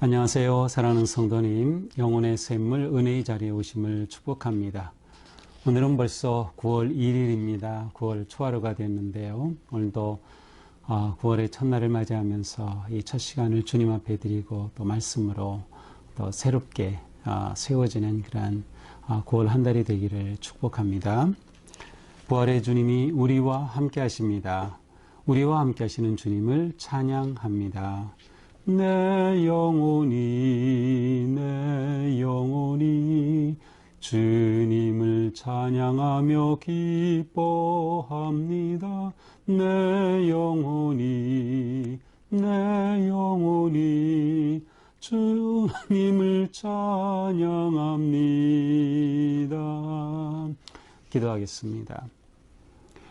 안녕하세요. 사랑하는 성도님, 영혼의 샘물 은혜의 자리에 오심을 축복합니다. 오늘은 벌써 9월 1일입니다. 9월 초하루가 됐는데요. 오늘도 9월의 첫날을 맞이하면서 이 첫 시간을 주님 앞에 드리고 또 말씀으로 또 새롭게 세워지는 그러한 9월 한 달이 되기를 축복합니다. 부활의 주님이 우리와 함께 하십니다. 우리와 함께 하시는 주님을 찬양합니다. 내 영혼이 주님을 찬양하며 기뻐합니다. 내 영혼이 주님을 찬양합니다. 기도하겠습니다.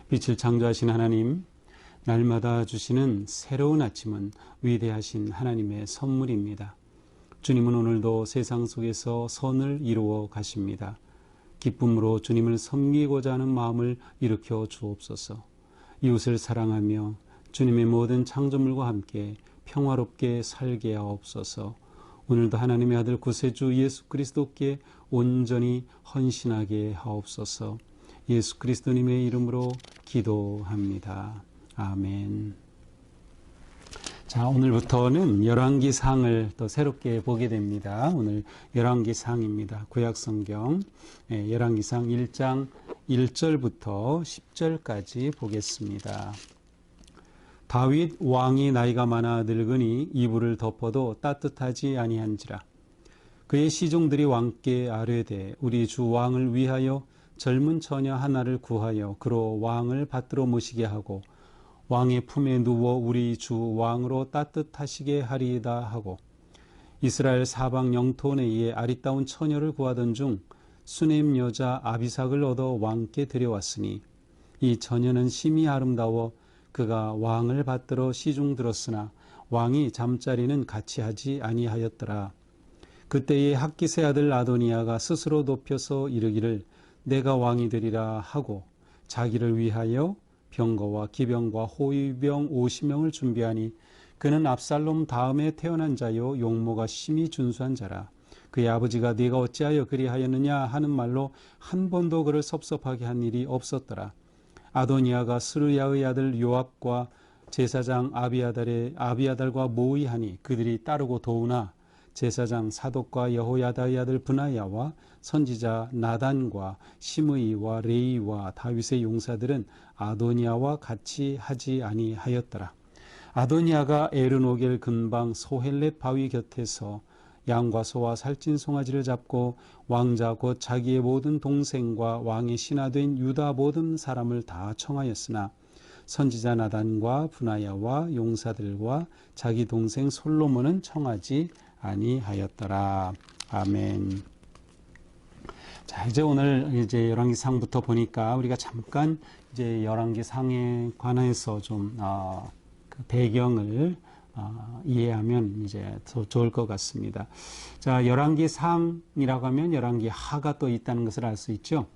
빛을 창조하신 하나님, 날마다 주시는 새로운 아침은 위대하신 하나님의 선물입니다. 주님은 오늘도 세상 속에서 선을 이루어 가십니다. 기쁨으로 주님을 섬기고자 하는 마음을 일으켜 주옵소서. 이웃을 사랑하며 주님의 모든 창조물과 함께 평화롭게 살게 하옵소서. 오늘도 하나님의 아들 구세주 예수 그리스도께 온전히 헌신하게 하옵소서. 예수 그리스도님의 이름으로 기도합니다. 아멘. 자, 오늘부터는 열왕기상을 또 새롭게 보게 됩니다. 오늘 열왕기상입니다. 구약성경 열왕기상 1장 1절부터 10절까지 보겠습니다. 다윗 왕이 나이가 많아 늙으니 이불을 덮어도 따뜻하지 아니한지라. 그의 시종들이 왕께 아뢰되 우리 주 왕을 위하여 젊은 처녀 하나를 구하여 그로 왕을 받들어 모시게 하고 왕의 품에 누워 우리 주 왕으로 따뜻하시게 하리이다 하고 이스라엘 사방 영토 내에 아리따운 처녀를 구하던 중 수넴 여자 아비삭을 얻어 왕께 들여왔으니 이 처녀는 심히 아름다워 그가 왕을 받들어 시중 들었으나 왕이 잠자리는 같이 하지 아니하였더라. 그때에 학기세 아들 아도니아가 스스로 높여서 이르기를 내가 왕이 되리라 하고 자기를 위하여 병거와 기병과 호위병 50명을 준비하니 그는 압살롬 다음에 태어난 자요 용모가 심히 준수한 자라. 그의 아버지가 네가 어찌하여 그리하였느냐 하는 말로 한 번도 그를 섭섭하게 한 일이 없었더라. 아도니아가 스루야의 아들 요압과 제사장 아비아달과 모의하니 그들이 따르고 도우나 제사장 사독과 여호야다의 아들 브나야와 선지자 나단과 시므이와 레이와 다윗의 용사들은 아도니아와 같이 하지 아니하였더라. 아도니아가 에르노겔 근방 소헬렛 바위 곁에서 양과 소와 살찐 송아지를 잡고 왕자 곧 자기의 모든 동생과 왕의 신하된 유다 모든 사람을 다 청하였으나 선지자 나단과 브나야와 용사들과 자기 동생 솔로몬은 청하지 아니하였더라. 아멘. 자, 이제 오늘 이제 열왕기상부터 보니까 우리가 잠깐 이제 열왕기상에 관해서 좀 그 배경을 이해하면 이제 더 좋을 것 같습니다. 자, 열왕기상이라고 하면 열왕기하가 또 있다는 것을 알 수 있죠.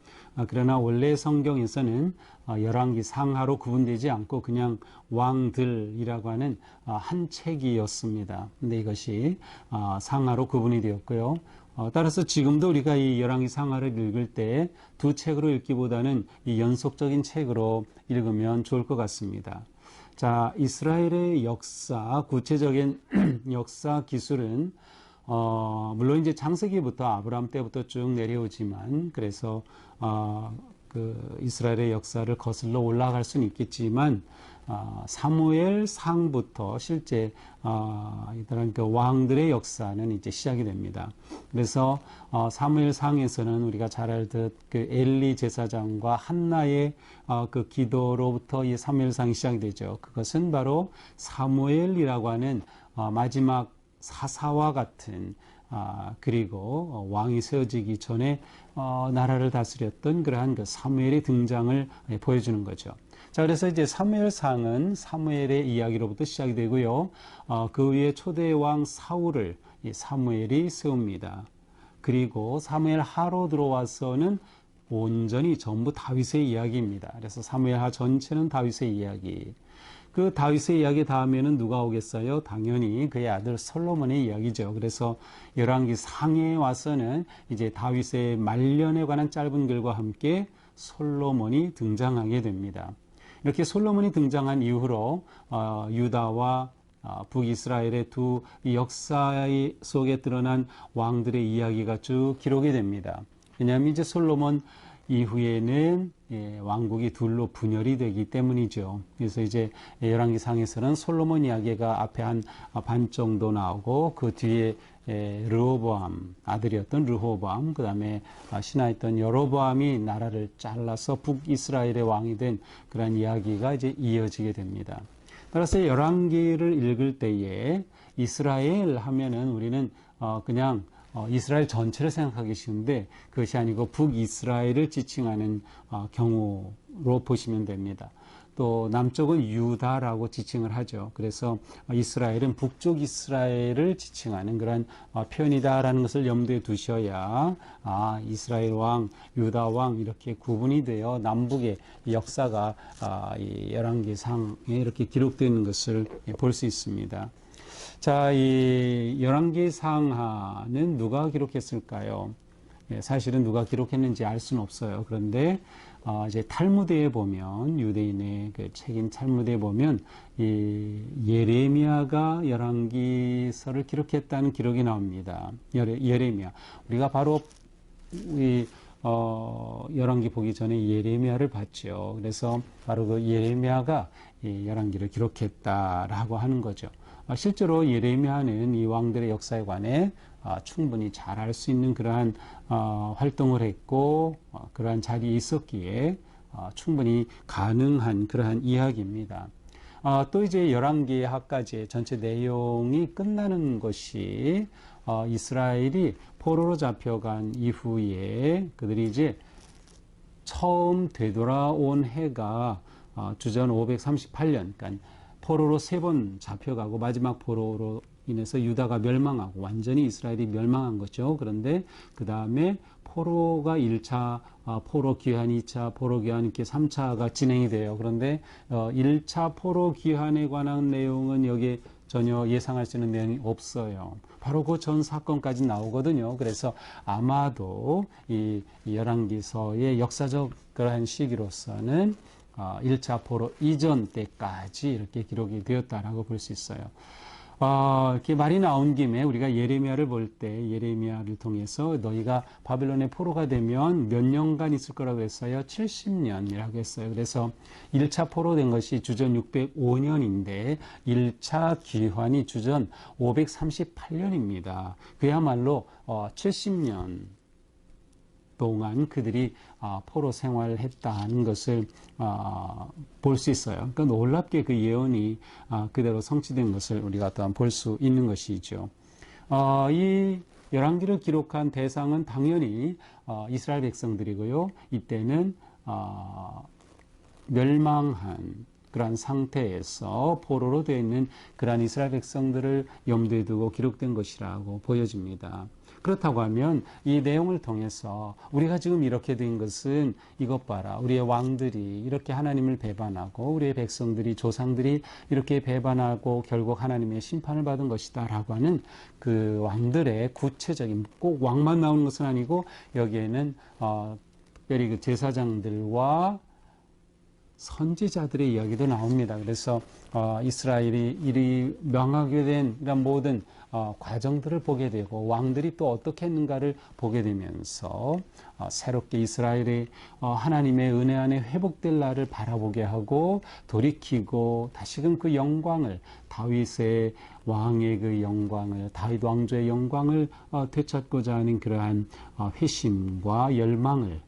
그러나 원래 성경에서는 열왕기상하로 구분되지 않고 그냥 왕들이라고 하는 한 책이었습니다. 근데 이것이 상하로 구분이 되었고요. 따라서 지금도 우리가 이 열왕기상하를 읽을 때 두 책으로 읽기보다는 이 연속적인 책으로 읽으면 좋을 것 같습니다. 자, 이스라엘의 역사, 구체적인 역사 기술은 물론 이제 창세기부터 아브라함 때부터 쭉 내려오지만 그래서 그 이스라엘의 역사를 거슬러 올라갈 수는 있겠지만 사무엘 상부터 실제 이런 그 왕들의 역사는 이제 시작이 됩니다. 그래서 사무엘 상에서는 우리가 잘 알듯 그 엘리 제사장과 한나의 그 기도로부터 이 사무엘 상이 시작이 되죠. 그것은 바로 사무엘이라고 하는 마지막 사사와 같은 그리고 왕이 세워지기 전에 나라를 다스렸던 그러한 그 사무엘의 등장을 보여주는 거죠. 자, 그래서 이제 사무엘상은 사무엘의 이야기로부터 시작이 되고요. 그 위에 초대 왕 사울을 이 사무엘이 세웁니다. 그리고 사무엘 하로 들어와서는 온전히 전부 다윗의 이야기입니다. 그래서 사무엘하 전체는 다윗의 이야기. 그 다윗의 이야기 다음에는 누가 오겠어요? 당연히 그의 아들 솔로몬의 이야기죠. 그래서 열왕기 상에 와서는 이제 다윗의 말년에 관한 짧은 글과 함께 솔로몬이 등장하게 됩니다. 이렇게 솔로몬이 등장한 이후로 유다와 북이스라엘의 두 역사 속에 드러난 왕들의 이야기가 쭉 기록이 됩니다. 왜냐하면 이제 솔로몬 이후에는 왕국이 둘로 분열이 되기 때문이죠. 그래서 이제 열왕기상에서는 솔로몬 이야기가 앞에 한 반 정도 나오고 그 뒤에 르호보암 아들이었던 르호보암, 그 다음에 신하였던 여로보암이 나라를 잘라서 북이스라엘의 왕이 된 그런 이야기가 이제 이어지게 됩니다. 따라서 열왕기를 읽을 때에 이스라엘 하면은 우리는 그냥 이스라엘 전체를 생각하기 쉬운데 그것이 아니고 북이스라엘을 지칭하는 경우로 보시면 됩니다. 또 남쪽은 유다라고 지칭을 하죠. 그래서 이스라엘은 북쪽 이스라엘을 지칭하는 그런 표현이다라는 것을 염두에 두셔야 이스라엘 왕, 유다 왕 이렇게 구분이 되어 남북의 역사가 이 열왕기상에 이렇게 기록되는 것을 볼 수 있습니다. 자, 이 열왕기상하는 누가 기록했을까요? 사실은 누가 기록했는지 알 수는 없어요. 그런데 이제 탈무드에 보면 유대인의 그 책인 탈무드에 보면 이 예레미야가 열왕기서를 기록했다는 기록이 나옵니다. 예레미야. 우리가 바로 이 열왕기 보기 전에 예레미야를 봤죠. 그래서 바로 그 예레미야가 이 열왕기를 기록했다라고 하는 거죠. 실제로 예레미야는 이 왕들의 역사에 관해 충분히 잘 알 수 있는 그러한 활동을 했고 그러한 자리에 있었기에 충분히 가능한 그러한 이야기입니다. 또 이제 열왕기하까지의 전체 내용이 끝나는 것이 이스라엘이 포로로 잡혀간 이후에 그들이 이제 처음 되돌아온 해가 주전 538년, 그러니까 포로로 3번 잡혀가고 마지막 포로로 인해서 유다가 멸망하고 완전히 이스라엘이 멸망한 거죠. 그런데 그 다음에 포로가 1차 포로 귀환, 2차 포로 귀환, 이렇게 3차가 진행이 돼요. 그런데 1차 포로 귀환에 관한 내용은 여기에 전혀 예상할 수 있는 내용이 없어요. 바로 그 전 사건까지 나오거든요. 그래서 아마도 이 열왕기서의 역사적 그러한 시기로서는 1차 포로 이전 때까지 이렇게 기록이 되었다라고 볼 수 있어요. 이렇게 말이 나온 김에 우리가 예레미야를 볼 때 예레미야를 통해서 너희가 바벨론의 포로가 되면 몇 년간 있을 거라고 했어요? 70년이라고 했어요. 그래서 1차 포로된 것이 주전 605년인데 1차 귀환이 주전 538년입니다. 그야말로 70년 동안 그들이 포로 생활을 했다는 것을 볼 수 있어요. 그러니까 놀랍게 그 예언이 그대로 성취된 것을 우리가 또한 볼 수 있는 것이죠. 이 열왕기를 기록한 대상은 당연히 이스라엘 백성들이고요. 이때는 멸망한 그러한 상태에서 포로로 되어 있는 그러한 이스라엘 백성들을 염두에 두고 기록된 것이라고 보여집니다. 그렇다고 하면 이 내용을 통해서 우리가 지금 이렇게 된 것은 이것 봐라. 우리의 왕들이 이렇게 하나님을 배반하고 우리의 백성들이 조상들이 이렇게 배반하고 결국 하나님의 심판을 받은 것이다 라고 하는 그 왕들의 구체적인 꼭 왕만 나오는 것은 아니고 여기에는 특별히 그 제사장들과 선지자들의 이야기도 나옵니다. 그래서 이스라엘이 이리 명하게 된 이런 모든 과정들을 보게 되고 왕들이 또 어떻게 했는가를 보게 되면서 새롭게 이스라엘의 하나님의 은혜 안에 회복될 날을 바라보게 하고 돌이키고 다시금 그 영광을 다윗의 왕의 그 영광을 다윗 왕조의 영광을 되찾고자 하는 그러한 회심과 열망을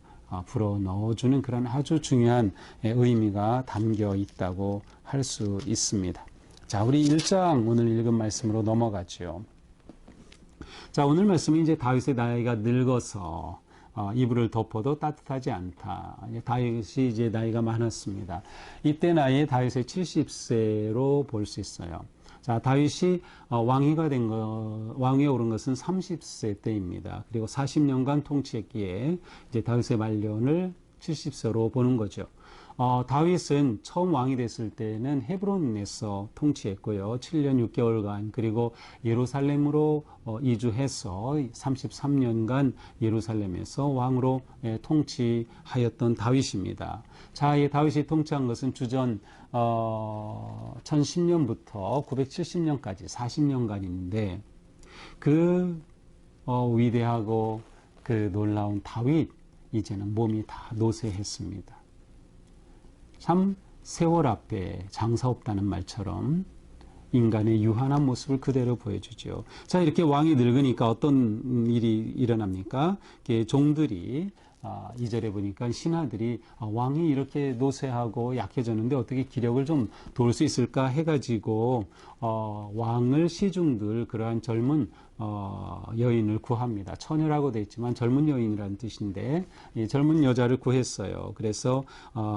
불어 넣어주는 그런 아주 중요한 의미가 담겨 있다고 할 수 있습니다. 자, 우리 1장 오늘 읽은 말씀으로 넘어가죠. 자, 오늘 말씀은 이제 다윗의 나이가 늙어서 이불을 덮어도 따뜻하지 않다. 다윗이 이제 나이가 많았습니다. 이때 나이에 다윗의 70세로 볼 수 있어요. 자, 다윗이 왕위에 오른 것은 30세 때입니다. 그리고 40년간 통치했기에 이제 다윗의 말년을 70세로 보는 거죠. 다윗은 처음 왕이 됐을 때는 헤브론에서 통치했고요. 7년 6개월간 그리고 예루살렘으로 이주해서 33년간 예루살렘에서 왕으로 통치하였던 다윗입니다. 자, 이 다윗이 통치한 것은 주전 1010년부터 970년까지 40년간인데 그 위대하고 그 놀라운 다윗 이제는 몸이 다 노쇠했습니다. 참 세월 앞에 장사 없다는 말처럼 인간의 유한한 모습을 그대로 보여주죠. 자, 이렇게 왕이 늙으니까 어떤 일이 일어납니까? 종들이 2절에 보니까 신하들이 왕이 이렇게 노쇠하고 약해졌는데 어떻게 기력을 좀 도울 수 있을까 해가지고 왕을 시중들 그러한 젊은 여인을 구합니다. 처녀라고 되어 있지만 젊은 여인이라는 뜻인데 이 젊은 여자를 구했어요. 그래서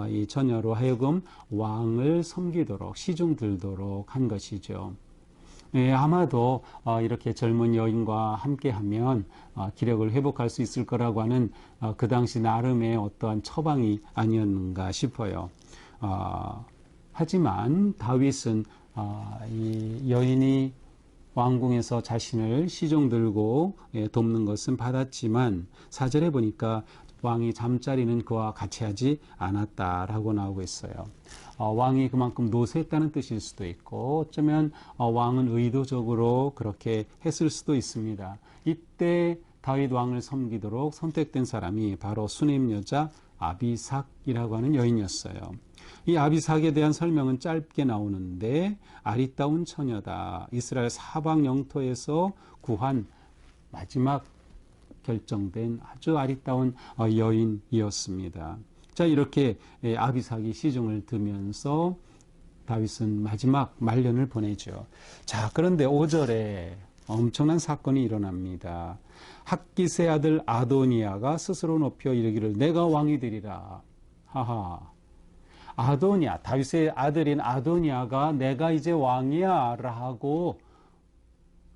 이 처녀로 하여금 왕을 섬기도록 시중 들도록 한 것이죠. 예, 아마도 이렇게 젊은 여인과 함께하면 기력을 회복할 수 있을 거라고 하는 그 당시 나름의 어떠한 처방이 아니었는가 싶어요. 하지만 다윗은 이 여인이 왕궁에서 자신을 시종 들고 돕는 것은 받았지만 4절에 보니까 왕이 잠자리는 그와 같이 하지 않았다라고 나오고 있어요. 왕이 그만큼 노쇠했다는 뜻일 수도 있고 어쩌면 왕은 의도적으로 그렇게 했을 수도 있습니다. 이때 다윗 왕을 섬기도록 선택된 사람이 바로 수넴 여자 아비삭이라고 하는 여인이었어요. 이 아비삭에 대한 설명은 짧게 나오는데 아리따운 처녀다. 이스라엘 사방 영토에서 구한 마지막 결정된 아주 아리따운 여인이었습니다. 자, 이렇게 아비삭이 시중을 두면서 다윗은 마지막 말년을 보내죠. 자, 그런데 5절에 엄청난 사건이 일어납니다. 학깃의 아들 아도니아가 스스로 높여 이르기를 내가 왕이 되리라. 하하. 아도니아, 다윗의 아들인 아도니아가 내가 이제 왕이야 라고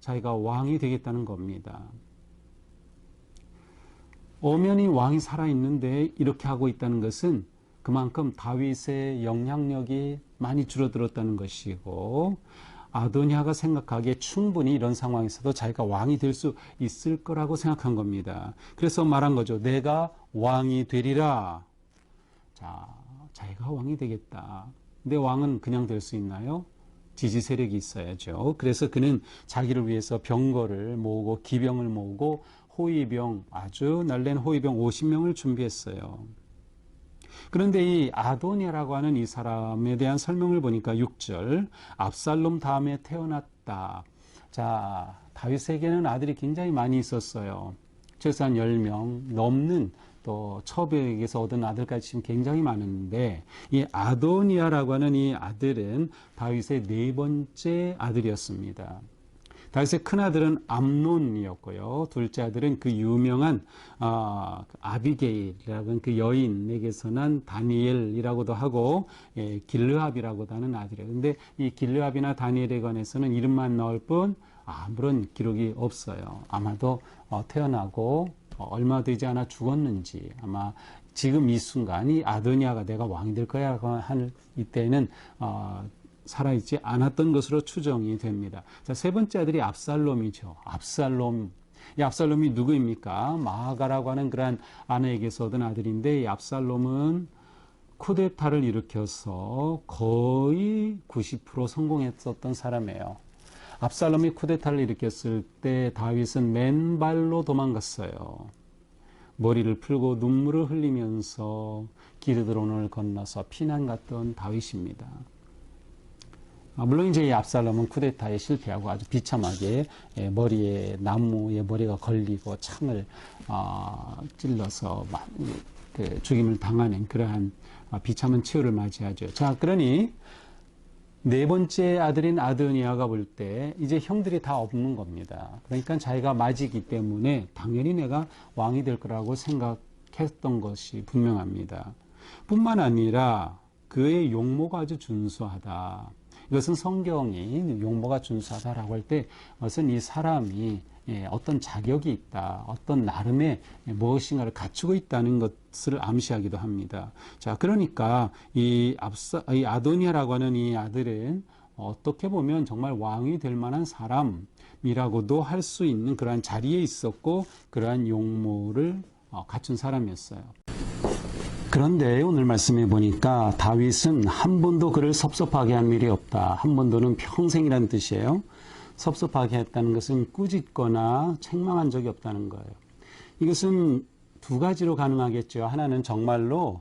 자기가 왕이 되겠다는 겁니다. 엄연히 왕이 살아있는데 이렇게 하고 있다는 것은 그만큼 다윗의 영향력이 많이 줄어들었다는 것이고 아도니아가 생각하기에 충분히 이런 상황에서도 자기가 왕이 될 수 있을 거라고 생각한 겁니다. 그래서 말한 거죠. 내가 왕이 되리라. 자, 자기가 왕이 되겠다. 근데 왕은 그냥 될 수 있나요? 지지 세력이 있어야죠. 그래서 그는 자기를 위해서 병거를 모으고 기병을 모으고 호위병, 아주 날랜 호위병 50명을 준비했어요. 그런데 이 아도니아라고 하는 이 사람에 대한 설명을 보니까 6절 압살롬 다음에 태어났다. 자, 다윗에게는 아들이 굉장히 많이 있었어요. 최소한 10명 넘는 또 첩에게서 얻은 아들까지 지금 굉장히 많은데 이 아도니아라고 하는 이 아들은 다윗의 네 번째 아들이었습니다. 다윗의 큰 아들은 암논이었고요. 둘째 아들은 그 유명한 아비게일이라고 하는 그 여인에게서 난 다니엘이라고도 하고 길르압이라고도 하는 아들이에요. 근데 이 길르압이나 다니엘에 관해서는 이름만 나올 뿐 아무런 기록이 없어요. 아마도 태어나고 얼마 되지 않아 죽었는지 아마 지금 이 순간이 아도니아가 내가 왕이 될 거야 하는 이때는 살아있지 않았던 것으로 추정이 됩니다. 자, 세 번째 아들이 압살롬이죠. 압살롬. 이 압살롬이 누구입니까? 마아가라고 하는 그러한 아내에게서 얻은 아들인데 이 압살롬은 쿠데타를 일으켜서 거의 90% 성공했었던 사람이에요. 압살롬이 쿠데타를 일으켰을 때 다윗은 맨발로 도망갔어요. 머리를 풀고 눈물을 흘리면서 기드론을 건너서 피난 갔던 다윗입니다. 물론 이제 이 압살롬은 쿠데타에 실패하고 아주 비참하게 머리에 나무에 머리가 걸리고 창을 찔러서 죽임을 당하는 그러한 비참한 최후를 맞이하죠. 자, 그러니 네 번째 아들인 아도니아가 볼 때 이제 형들이 다 없는 겁니다. 그러니까 자기가 맞이기 때문에 당연히 내가 왕이 될 거라고 생각했던 것이 분명합니다. 뿐만 아니라 그의 용모가 아주 준수하다. 이것은 성경이 용모가 준수하다라고 할 때 그것은 이 사람이 어떤 자격이 있다, 어떤 나름의 무엇인가를 갖추고 있다는 것을 암시하기도 합니다. 자, 그러니까 이 아도니아라고 하는 이 아들은 어떻게 보면 정말 왕이 될 만한 사람이라고도 할 수 있는 그러한 자리에 있었고 그러한 용모를 갖춘 사람이었어요. 그런데 오늘 말씀해 보니까 다윗은 한 번도 그를 섭섭하게 한 일이 없다. 한 번도는 평생이라는 뜻이에요. 섭섭하게 했다는 것은 꾸짖거나 책망한 적이 없다는 거예요. 이것은 두 가지로 가능하겠죠. 하나는 정말로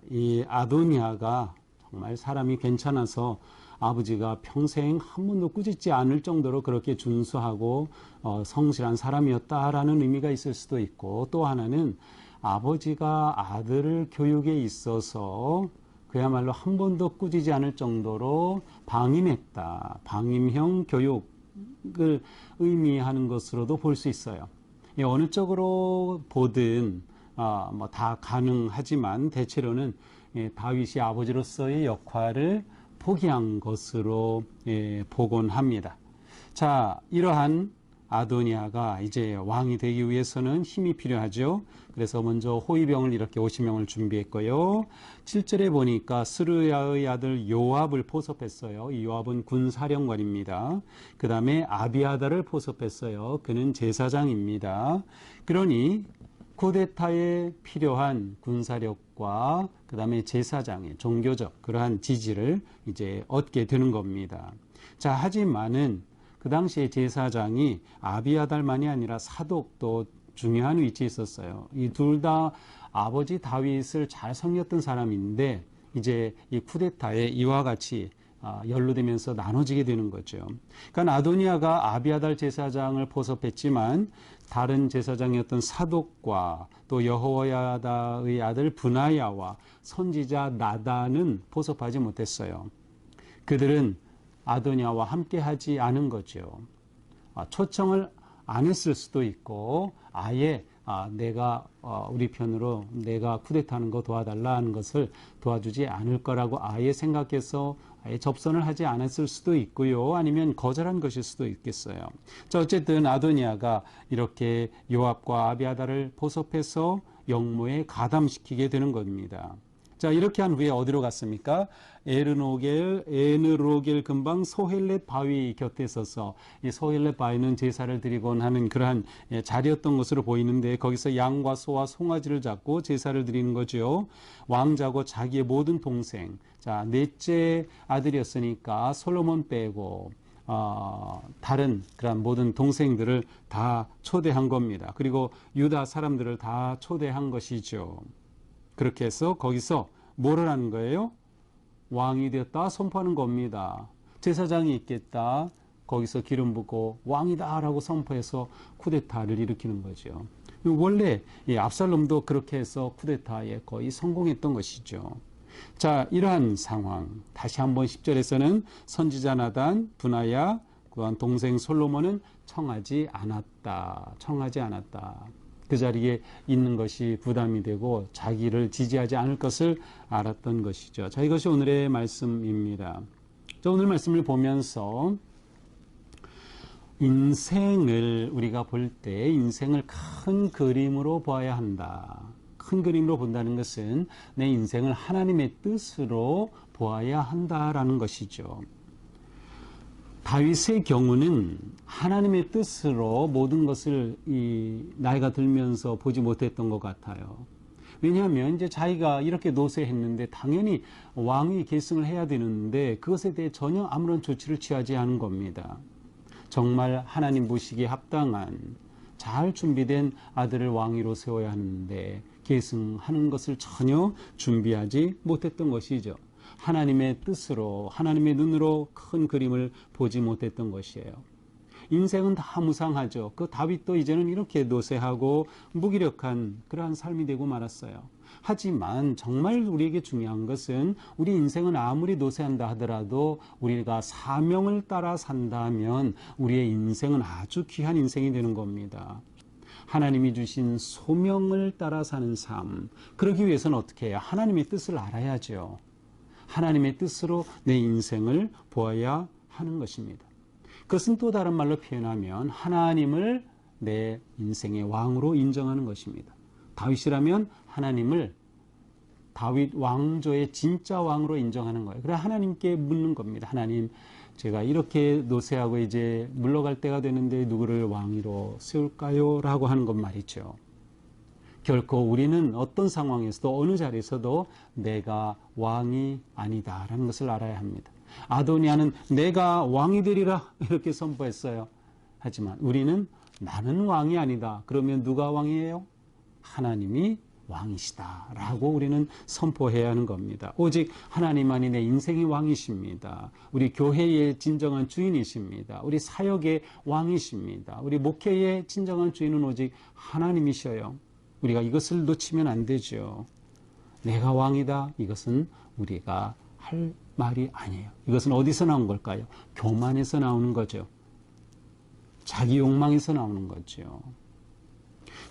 이 아도니아가 정말 사람이 괜찮아서 아버지가 평생 한 번도 꾸짖지 않을 정도로 그렇게 준수하고 성실한 사람이었다라는 의미가 있을 수도 있고, 또 하나는 아버지가 아들을 교육에 있어서 그야말로 한 번도 꾸짖지 않을 정도로 방임했다. 방임형 교육을 의미하는 것으로도 볼 수 있어요. 어느 쪽으로 보든 다 가능하지만 대체로는 다윗이 아버지로서의 역할을 포기한 것으로 보곤 합니다. 자, 이러한 아도니아가 이제 왕이 되기 위해서는 힘이 필요하죠. 그래서 먼저 호위병을 이렇게 50명을 준비했고요. 7절에 보니까 스루야의 아들 요압을 포섭했어요. 이 요압은 군사령관입니다. 그 다음에 아비아다를 포섭했어요. 그는 제사장입니다. 그러니 쿠데타에 필요한 군사력과 그 다음에 제사장의 종교적 그러한 지지를 이제 얻게 되는 겁니다. 자, 하지만은 그 당시에 제사장이 아비아달만이 아니라 사독도 중요한 위치에 있었어요. 이 둘 다 아버지 다윗을 잘 섬겼던 사람인데 이제 이 쿠데타에 이와 같이 연루되면서 나눠지게 되는 거죠. 그러니까 아도니아가 아비아달 제사장을 포섭했지만 다른 제사장이었던 사독과 또 여호야다의 아들 브나야와 선지자 나단은 포섭하지 못했어요. 그들은 아도니아와 함께 하지 않은 거죠. 초청을 안 했을 수도 있고 아예 내가 우리 편으로 내가 쿠데타하는 거 도와달라 하는 것을 도와주지 않을 거라고 아예 생각해서 아예 접선을 하지 않았을 수도 있고요. 아니면 거절한 것일 수도 있겠어요. 자, 어쨌든 아도니아가 이렇게 요압과 아비아다를 포섭해서 영모에 가담시키게 되는 겁니다. 자, 이렇게 한 후에 어디로 갔습니까? 에느로겔 근방 소헬렛 바위 곁에 서서, 이 소헬렛 바위는 제사를 드리곤 하는 그러한 자리였던 것으로 보이는데 거기서 양과 소와 송아지를 잡고 제사를 드리는 거죠. 왕자고 자기의 모든 동생, 자, 넷째 아들이었으니까 솔로몬 빼고 다른 그런 모든 동생들을 다 초대한 겁니다. 그리고 유다 사람들을 다 초대한 것이죠. 그렇게 해서 거기서 뭐를 하는 거예요? 왕이 되었다 선포하는 겁니다. 제사장이 있겠다. 거기서 기름 붓고 왕이다 라고 선포해서 쿠데타를 일으키는 거죠. 원래 이 압살롬도 그렇게 해서 쿠데타에 거의 성공했던 것이죠. 자, 이러한 상황. 다시 한번 10절에서는 선지자 나단, 브나야, 또한 동생 솔로몬은 청하지 않았다. 그 자리에 있는 것이 부담이 되고 자기를 지지하지 않을 것을 알았던 것이죠. 자, 이것이 오늘의 말씀입니다. 자, 오늘 말씀을 보면서 인생을 우리가 볼 때 인생을 큰 그림으로 보아야 한다. 큰 그림으로 본다는 것은 내 인생을 하나님의 뜻으로 보아야 한다라는 것이죠. 다윗의 경우는 하나님의 뜻으로 모든 것을 나이가 들면서 보지 못했던 것 같아요. 왜냐하면 이제 자기가 이렇게 노쇠했는데 당연히 왕위 계승을 해야 되는데 그것에 대해 전혀 아무런 조치를 취하지 않은 겁니다. 정말 하나님 보시기에 합당한 잘 준비된 아들을 왕위로 세워야 하는데 계승하는 것을 전혀 준비하지 못했던 것이죠. 하나님의 뜻으로 하나님의 눈으로 큰 그림을 보지 못했던 것이에요. 인생은 다 무상하죠. 그 다윗도 이제는 이렇게 노쇠하고 무기력한 그러한 삶이 되고 말았어요. 하지만 정말 우리에게 중요한 것은 우리 인생은 아무리 노쇠한다 하더라도 우리가 사명을 따라 산다면 우리의 인생은 아주 귀한 인생이 되는 겁니다. 하나님이 주신 소명을 따라 사는 삶. 그러기 위해서는 어떻게 해요? 하나님의 뜻을 알아야죠. 하나님의 뜻으로 내 인생을 보아야 하는 것입니다. 그것은 또 다른 말로 표현하면 하나님을 내 인생의 왕으로 인정하는 것입니다. 다윗이라면 하나님을 다윗 왕조의 진짜 왕으로 인정하는 거예요. 그래 하나님께 묻는 겁니다. 하나님, 제가 이렇게 노쇠하고 이제 물러갈 때가 되는데 누구를 왕위로 세울까요? 라고 하는 것 말이죠. 결코 우리는 어떤 상황에서도 어느 자리에서도 내가 왕이 아니다라는 것을 알아야 합니다. 아도니아는 내가 왕이 되리라 이렇게 선포했어요. 하지만 우리는 나는 왕이 아니다. 그러면 누가 왕이에요? 하나님이 왕이시다 라고 우리는 선포해야 하는 겁니다. 오직 하나님만이 내 인생의 왕이십니다. 우리 교회의 진정한 주인이십니다. 우리 사역의 왕이십니다. 우리 목회의 진정한 주인은 오직 하나님이셔요. 우리가 이것을 놓치면 안 되죠. 내가 왕이다. 이것은 우리가 할 말이 아니에요. 이것은 어디서 나온 걸까요? 교만에서 나오는 거죠. 자기 욕망에서 나오는 거죠.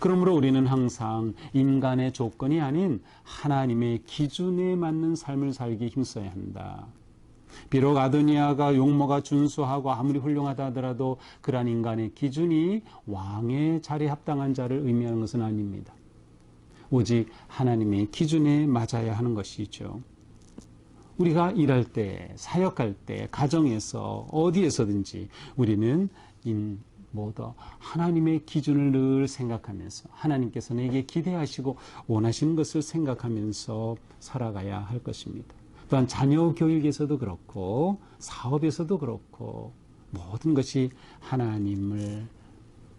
그러므로 우리는 항상 인간의 조건이 아닌 하나님의 기준에 맞는 삶을 살기 힘써야 한다. 비록 아도니아가 용모가 준수하고 아무리 훌륭하다 하더라도 그러한 인간의 기준이 왕의 자리에 합당한 자를 의미하는 것은 아닙니다. 오직 하나님의 기준에 맞아야 하는 것이죠. 우리가 일할 때, 사역할 때, 가정에서 어디에서든지 우리는 하나님의 기준을 늘 생각하면서 하나님께서 내게 기대하시고 원하시는 것을 생각하면서 살아가야 할 것입니다. 또한 자녀 교육에서도 그렇고 사업에서도 그렇고 모든 것이 하나님을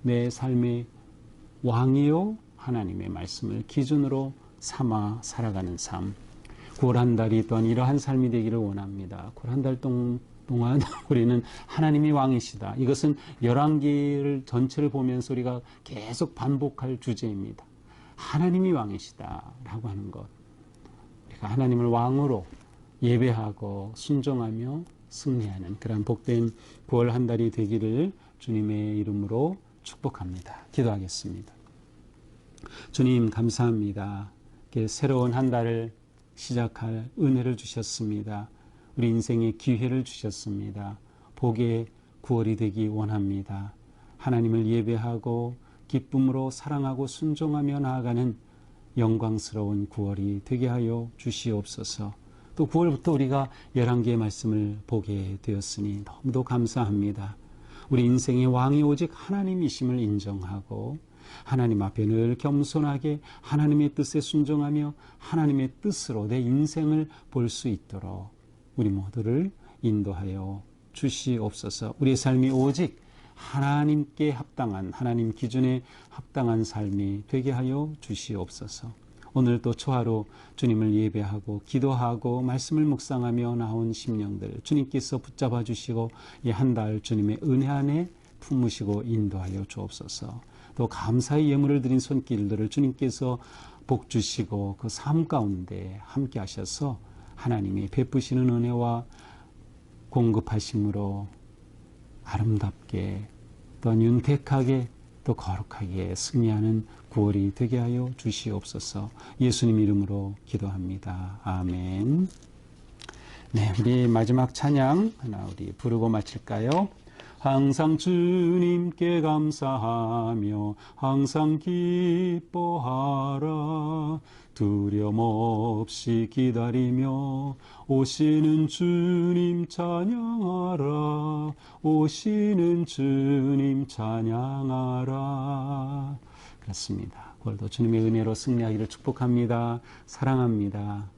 내 삶의 왕이요 하나님의 말씀을 기준으로 삼아 살아가는 삶. 9월 한 달이 또한 이러한 삶이 되기를 원합니다. 9월 한 달 동안 우리는 하나님이 왕이시다. 이것은 열왕기를 전체를 보면서 우리가 계속 반복할 주제입니다. 하나님이 왕이시다 라고 하는 것. 우리가 하나님을 왕으로 예배하고 순종하며 승리하는 그런 복된 9월 한 달이 되기를 주님의 이름으로 축복합니다. 기도하겠습니다. 주님 감사합니다. 새로운 한 달을 시작할 은혜를 주셨습니다. 우리 인생의 기회를 주셨습니다. 복의 9월이 되기 원합니다. 하나님을 예배하고 기쁨으로 사랑하고 순종하며 나아가는 영광스러운 9월이 되게 하여 주시옵소서. 또 9월부터 우리가 11개의 말씀을 보게 되었으니 너무도 감사합니다. 우리 인생의 왕이 오직 하나님이심을 인정하고 하나님 앞에 늘 겸손하게 하나님의 뜻에 순종하며 하나님의 뜻으로 내 인생을 볼 수 있도록 우리 모두를 인도하여 주시옵소서. 우리의 삶이 오직 하나님께 합당한 하나님 기준에 합당한 삶이 되게 하여 주시옵소서. 오늘 또 초하루 주님을 예배하고 기도하고 말씀을 묵상하며 나온 심령들 주님께서 붙잡아 주시고 이 한 달 주님의 은혜 안에 품으시고 인도하여 주옵소서. 또 감사의 예물을 드린 손길들을 주님께서 복 주시고 그 삶 가운데 함께 하셔서 하나님이 베푸시는 은혜와 공급하심으로 아름답게 또한 윤택하게 또 거룩하게 승리하는 9월이 되게 하여 주시옵소서. 예수님 이름으로 기도합니다. 아멘. 네, 우리 마지막 찬양 하나 우리 부르고 마칠까요? 항상 주님께 감사하며 항상 기뻐하라. 두려움 없이 기다리며 오시는 주님 찬양하라. 오시는 주님 찬양하라. 그렇습니다. 오늘도 주님의 은혜로 승리하기를 축복합니다. 사랑합니다.